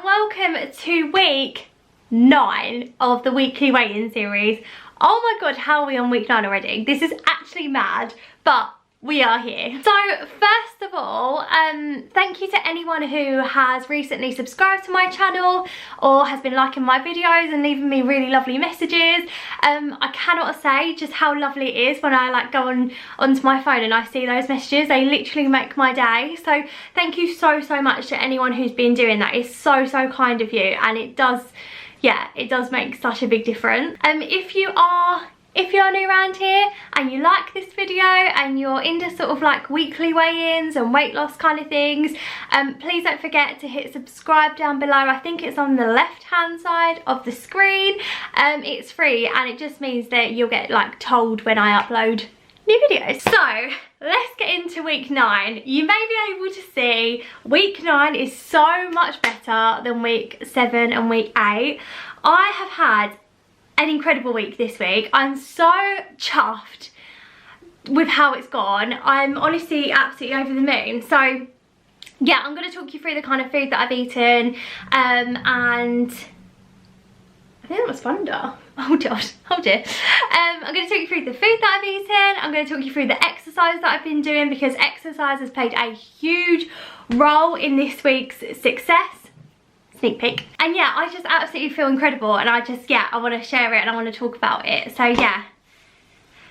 and welcome to week 9 of the weekly weigh-in series. Oh my god, how are we on week 9 already? This is actually mad, but we are here. So first of all, thank you to anyone who has recently subscribed to my channel or has been liking my videos and leaving me really lovely messages. I cannot say just how lovely it is when I go onto my phone and I see those messages. They literally make my day. So thank you so much to anyone who's been doing that. It's so kind of you, and it does, yeah, it does make such a big difference. If you're new around here and you like this video and you're into sort of like weekly weigh-ins and weight loss kind of things, please don't forget to hit subscribe down below. I think it's on the left hand side of the screen. It's free and it just means that you'll get told when I upload new videos. So let's get into week 9. You may be able to see week 9 is so much better than week 7 and week 8. I have had an incredible week this week. I'm so chuffed with how it's gone. I'm honestly absolutely over the moon. So yeah, I'm going to talk you through the kind of food that I've eaten, and I think that was thunder. Oh god, oh dear. I'm going to talk you through the food that I've eaten. I'm going to talk you through the exercise that I've been doing, because exercise has played a huge role in this week's success. Sneak peek. And yeah, I just absolutely feel incredible, and I want to share it and I want to talk about it. So yeah,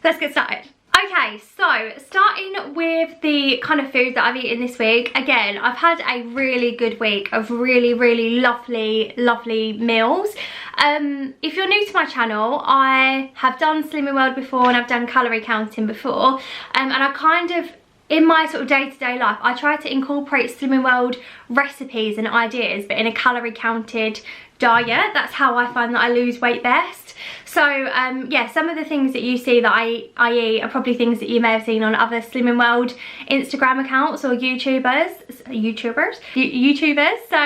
let's get started. Okay, so starting with the kind of food that I've eaten this week. Again, I've had a really good week of really lovely meals. If you're new to my channel, I have done Slimming World before and I've done calorie counting before, and I kind of, in my sort of day-to-day life, I try to incorporate Slimming World recipes and ideas, but in a calorie counted diet. That's how I find that I lose weight best. So yeah, some of the things that you see that I eat are probably things that you may have seen on other Slimming World Instagram accounts or YouTubers. So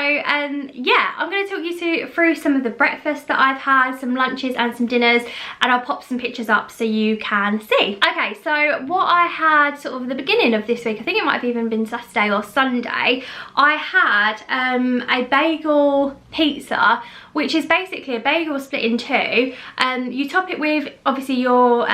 yeah, I'm going to talk you through some of the breakfast that I've had, some lunches and some dinners, and I'll pop some pictures up so you can see. Okay, so what I had sort of the beginning of this week, I think it might have even been Saturday or Sunday, I had a bagel pizza, which is basically a bagel split in two. You top it with obviously your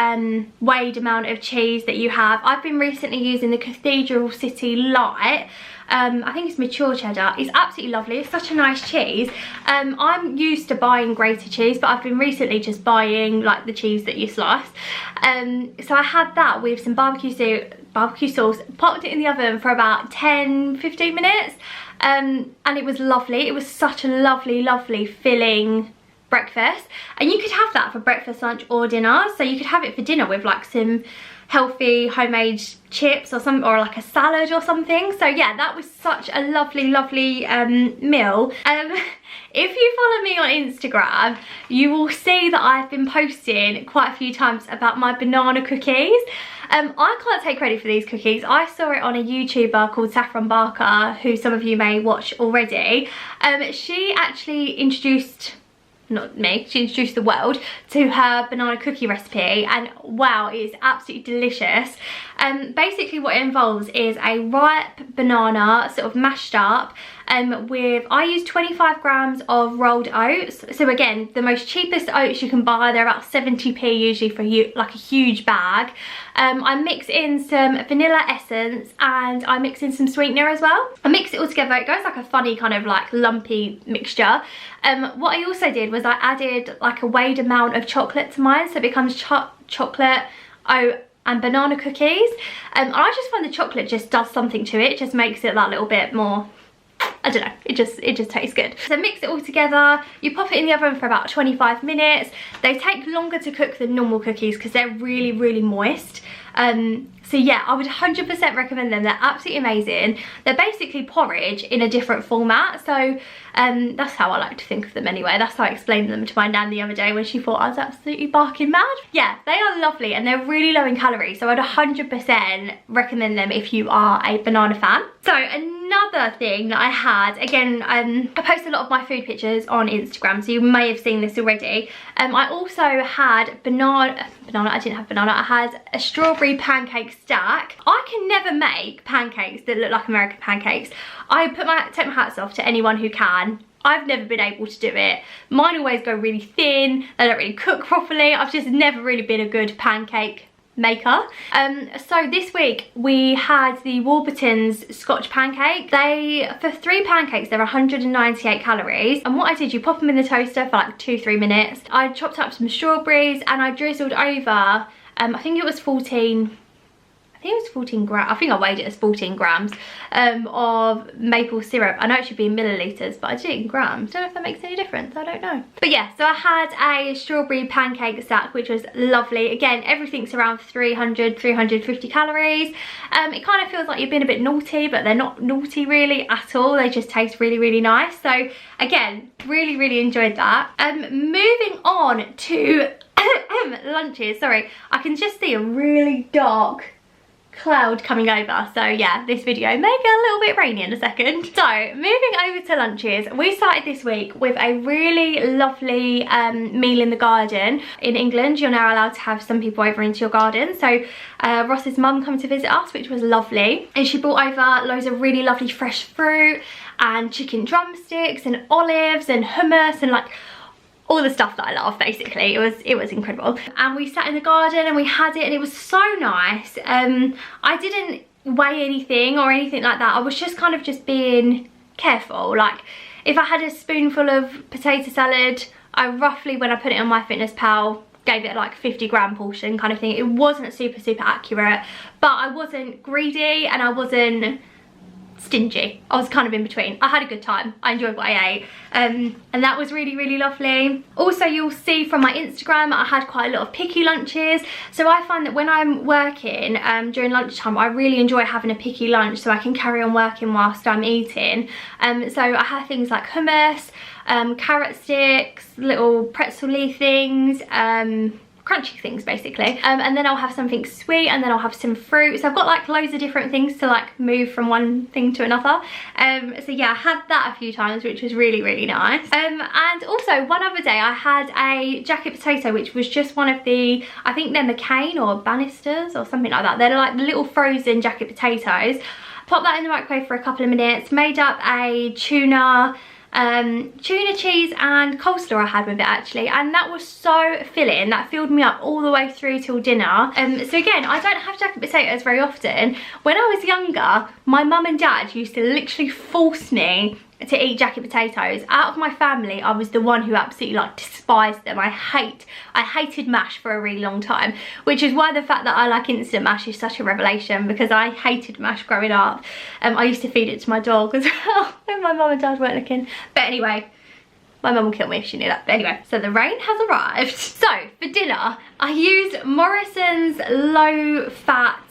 weighed amount of cheese that you have. I've been recently using the Cathedral City Light. I think it's mature cheddar. It's absolutely lovely. It's such a nice cheese. I'm used to buying grated cheese, but I've been recently just buying the cheese that you slice. So I had that with some barbecue sauce, popped it in the oven for about 10-15 minutes, and it was lovely. It was such a lovely filling breakfast, and you could have that for breakfast, lunch or dinner. So you could have it for dinner with some healthy homemade chips or something, or a salad or something. So yeah, that was such a lovely meal. If you follow me on Instagram, you will see that I've been posting quite a few times about my banana cookies. I can't take credit for these cookies. I saw it on a YouTuber called Saffron Barker, who some of you may watch already. She actually introduced, not me, she introduced the world to her banana cookie recipe, and wow, it's absolutely delicious. Basically what it involves is a ripe banana sort of mashed up with, I use 25 grams of rolled oats. So again, the most cheapest oats you can buy, they're about 70p usually for a huge bag. I mix in some vanilla essence and I mix in some sweetener as well. I mix it all together. It goes like a funny kind of lumpy mixture. What I also did was I added a weighed amount of chocolate to mine, so it becomes chocolate, oat and banana cookies. And I just find the chocolate just does something to it. It just makes it that little bit more, I don't know, it just tastes good. So mix it all together, you pop it in the oven for about 25 minutes. They take longer to cook than normal cookies because they're really moist. So yeah, I would 100% recommend them. They're absolutely amazing. They're basically porridge in a different format. So that's how I like to think of them anyway. That's how I explained them to my nan the other day when she thought I was absolutely barking mad. Yeah, they are lovely and they're really low in calories. So I'd 100% recommend them if you are a banana fan. So another thing that I had, again, I post a lot of my food pictures on Instagram, so you may have seen this already. I also had I didn't have banana, I had a strawberry pancake stack. I can never make pancakes that look like American pancakes. I take my hats off to anyone who can. I've never been able to do it. Mine always go really thin, they don't really cook properly. I've just never really been a good pancake maker. So this week we had the Warburton's Scotch pancake. For 3 pancakes they're 198 calories, and what I did, you pop them in the toaster for like 2-3 minutes. I chopped up some strawberries and I drizzled over I think it was 14 grams, I think I weighed it as 14 grams of maple syrup. I know it should be in millilitres, but I did it in grams. Don't know if that makes any difference, I don't know. But yeah, so I had a strawberry pancake stack, which was lovely. Again, everything's around 350 calories. It kind of feels like you've been a bit naughty, but they're not naughty really at all. They just taste really, really nice. So again, really, really enjoyed that. Moving on to lunches. Sorry, I can just see a really dark cloud coming over, so yeah, this video may get a little bit rainy in a second. So moving over to lunches, we started this week with a really lovely meal in the garden. In England, you're now allowed to have some people over into your garden, so Ross's mum came to visit us, which was lovely, and she brought over loads of really lovely fresh fruit and chicken drumsticks and olives and hummus and like all the stuff that I love, basically. It was incredible. And we sat in the garden and we had it, and it was so nice. I didn't weigh anything or anything like that. I was just kind of just being careful. Like, if I had a spoonful of potato salad, I roughly, when I put it on MyFitnessPal, gave it like 50-gram portion kind of thing. It wasn't super accurate, but I wasn't greedy and I wasn't stingy. I was kind of in between. I had a good time. I enjoyed what I ate, and that was really, really lovely. Also, you'll see from my Instagram, I had quite a lot of picky lunches. So I find that when I'm working during lunchtime, I really enjoy having a picky lunch so I can carry on working whilst I'm eating. So I had things like hummus, carrot sticks, little pretzel-y things, crunchy things basically, and then I'll have something sweet, and then I'll have some fruit. So I've got like loads of different things to like move from one thing to another. So yeah, I had that a few times, which was really, really nice. And also one other day I had a jacket potato, which was just one of the, I think they're McCain or Bannisters or something like that. They're like the little frozen jacket potatoes. Pop that in the microwave for a couple of minutes, made up a tuna cheese and coleslaw I had with it actually, and that was so filling. That filled me up all the way through till dinner. So again, I don't have jacket potatoes very often. When I was younger, my mum and dad used to literally force me to eat jacket potatoes. Out of my family, I was the one who absolutely like despised them. I hated mash for a really long time, which is why the fact that I like instant mash is such a revelation, because I hated mash growing up. I used to feed it to my dog as well when my mum and dad weren't looking. But anyway, my mum will kill me if she knew that. But anyway, so the rain has arrived. So for dinner, I used Morrison's low-fat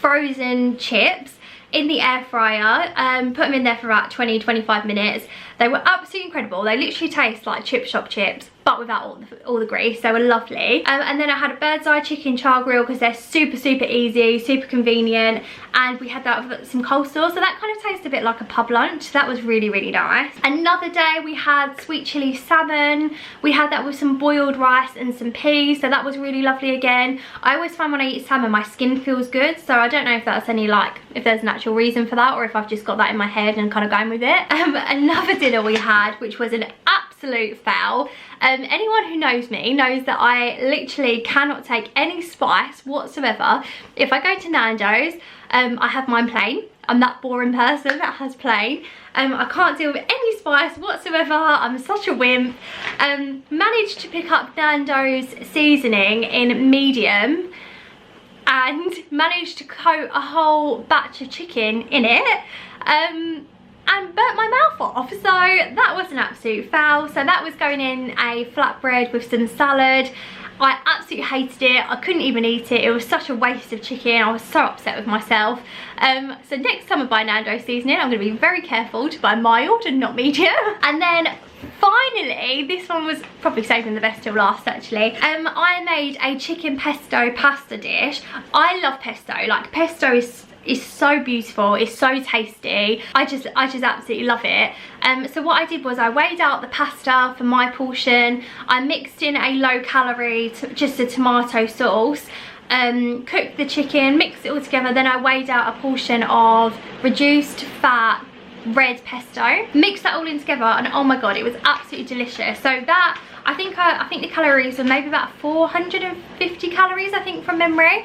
frozen chips in the air fryer. Put them in there for about 20-25 minutes. They were absolutely incredible. They literally taste like chip shop chips, but without all the grease. They were lovely. And then I had a bird's eye chicken char grill, because they're super easy, super convenient, and we had that with some coleslaw, so that kind of tastes a bit like a pub lunch. So that was really, really nice. Another day we had sweet chili salmon. We had that with some boiled rice and some peas, so that was really lovely again. I always find when I eat salmon my skin feels good, so I don't know if that's any like, if there's an actual reason for that, or if I've just got that in my head and kind of going with it. Another dinner we had, which was an absolute fail. Anyone who knows me knows that I literally cannot take any spice whatsoever. If I go to Nando's, I have mine plain. I'm that boring person that has plain. I can't deal with any spice whatsoever. I'm such a wimp. Managed to pick up Nando's seasoning in medium, and managed to coat a whole batch of chicken in it, and burnt my mouth off. So that was an absolute fail. So that was going in a flatbread with some salad. I absolutely hated it. I couldn't even eat it. It was such a waste of chicken. I was so upset with myself. So next time I buy Nando's seasoning, I'm going to be very careful to buy mild and not medium. And then finally, this one was probably saving the best till last actually. I made a chicken pesto pasta dish. I love pesto. Like, pesto is so beautiful, it's so tasty. I just absolutely love it. So what I did was I weighed out the pasta for my portion. I mixed in a low calorie, just a tomato sauce, cooked the chicken, mixed it all together. Then I weighed out a portion of reduced fat red pesto. Mix that all in together and oh my god, it was absolutely delicious. So that, I think the calories were maybe about 450 calories, I think, from memory.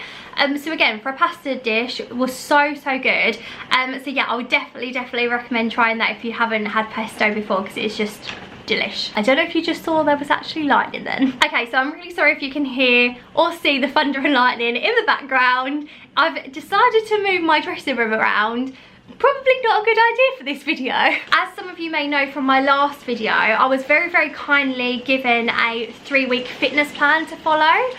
So again, for a pasta dish, it was so good. So yeah, I would definitely recommend trying that if you haven't had pesto before, because it's just delish. I don't know if you just saw there was actually lightning then. Okay, so I'm really sorry if you can hear or see the thunder and lightning in the background. I've decided to move my dressing room around. Probably not a good idea for this video. As some of you may know from my last video, I was very kindly given a 3-week fitness plan to follow,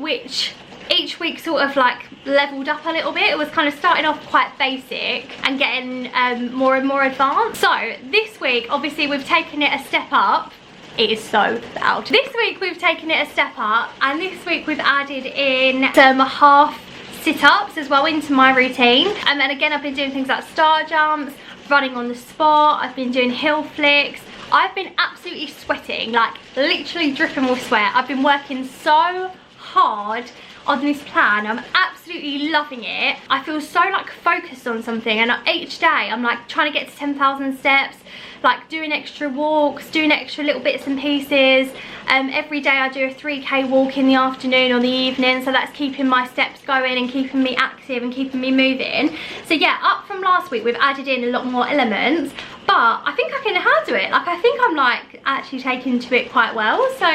which each week sort of like leveled up a little bit. It was kind of starting off quite basic and getting more and more advanced. So this week, obviously, we've taken it a step up. It is so loud. This week we've taken it a step up, and this week we've added in some half sit-ups as well into my routine. And then again, I've been doing things like star jumps, running on the spot, I've been doing hill flicks. I've been absolutely sweating, like literally dripping with sweat. I've been working so hard on this plan. I'm absolutely loving it. I feel so like focused on something, and each day I'm like trying to get to 10,000 steps, like doing extra walks, doing extra little bits and pieces. Every day I do a 3k walk in the afternoon or the evening, so that's keeping my steps going and keeping me active and keeping me moving. So yeah, up from last week we've added in a lot more elements, but I think I can handle it. Like, I think I'm like actually taking to it quite well. So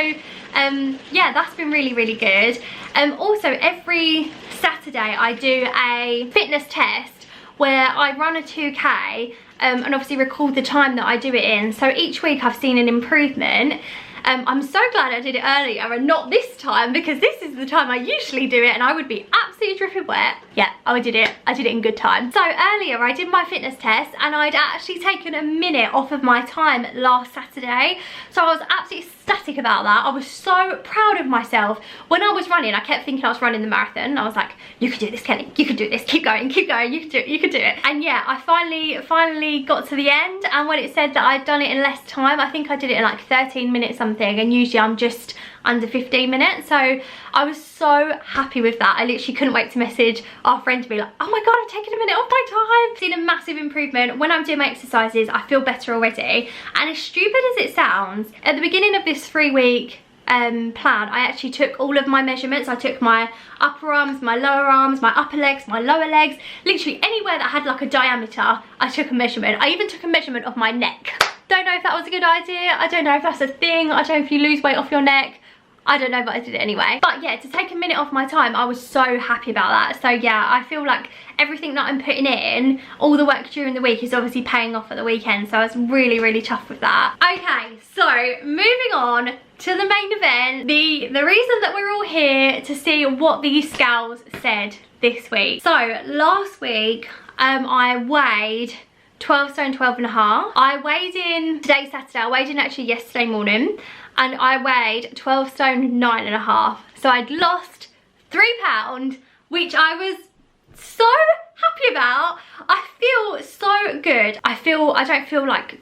yeah, that's been really good. Also, every Saturday I do a fitness test where I run a 2k and obviously record the time that I do it in. So each week I've seen an improvement. I'm so glad I did it earlier and not this time, because this is the time I usually do it and I would be absolutely dripping wet. Yeah, I did it in good time. So earlier I did my fitness test and I'd actually taken a minute off of my time last Saturday. So I was absolutely ecstatic about that. I was so proud of myself. When I was running, I kept thinking I was running the marathon. I was like, you could do this, Kelly, you could do this, keep going, you could do it, you could do it. And yeah, I finally got to the end, and when it said that I'd done it in less time, I think I did it in like 13 minutes something, and usually I'm just under 15 minutes. So I was so happy with that. I literally couldn't wait to message our friend to be like, oh my god, I've taken a minute off my time. Seen a massive improvement. When I'm doing my exercises, I feel better already. And as stupid as it sounds, at the beginning of this 3-week plan, I actually took all of my measurements. I took my upper arms, my lower arms, my upper legs, my lower legs, literally anywhere that had like a diameter, I took a measurement. I even took a measurement of my neck. Don't know if that was a good idea. I don't know if that's a thing. I don't know if you lose weight off your neck. I don't know, but I did it anyway. But yeah, to take a minute off my time, I was so happy about that. So yeah, I feel like everything that I'm putting in, all the work during the week, is obviously paying off at the weekend. So I was really chuffed with that. Okay, so moving on to the main event, the reason that we're all here to see what these scales said this week. So last week, I weighed 12 stone 12 and a half. I weighed in today, Saturday. I weighed in actually yesterday morning, and I weighed 12 stone 9 and a half. So I'd lost 3 pounds, which I was so happy about. I feel so good. I don't feel like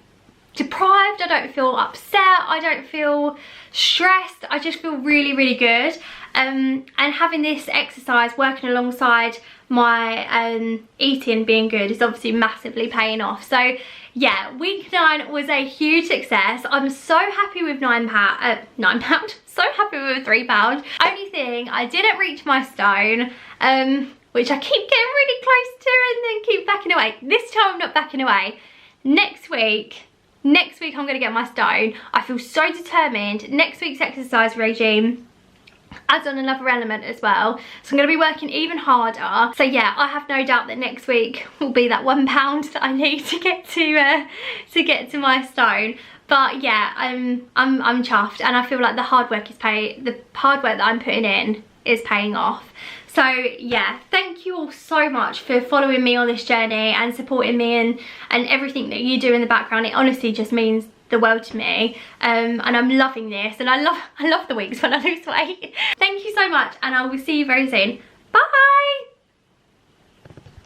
deprived, I don't feel upset, I don't feel stressed. I just feel really good. And having this exercise working alongside my eating being good is obviously massively paying off. So yeah, week 9 was a huge success. I'm so happy with 9 pound, so happy with 3 pound. Only thing, I didn't reach my stone, which I keep getting really close to and then keep backing away. This time I'm not backing away. Next week I'm gonna get my stone. I feel so determined. Next week's exercise regime adds on another element as well, so I'm going to be working even harder. So yeah, I have no doubt that next week will be that 1 pound that I need to get to my stone. But yeah, I'm chuffed, and I feel like the hard work that I'm putting in is paying off. So yeah, thank you all so much for following me on this journey and supporting me and everything that you do in the background. It honestly just means the world to me, and I'm loving this, and I love the weeks when I lose weight. Thank you so much, and I will see you very soon. Bye.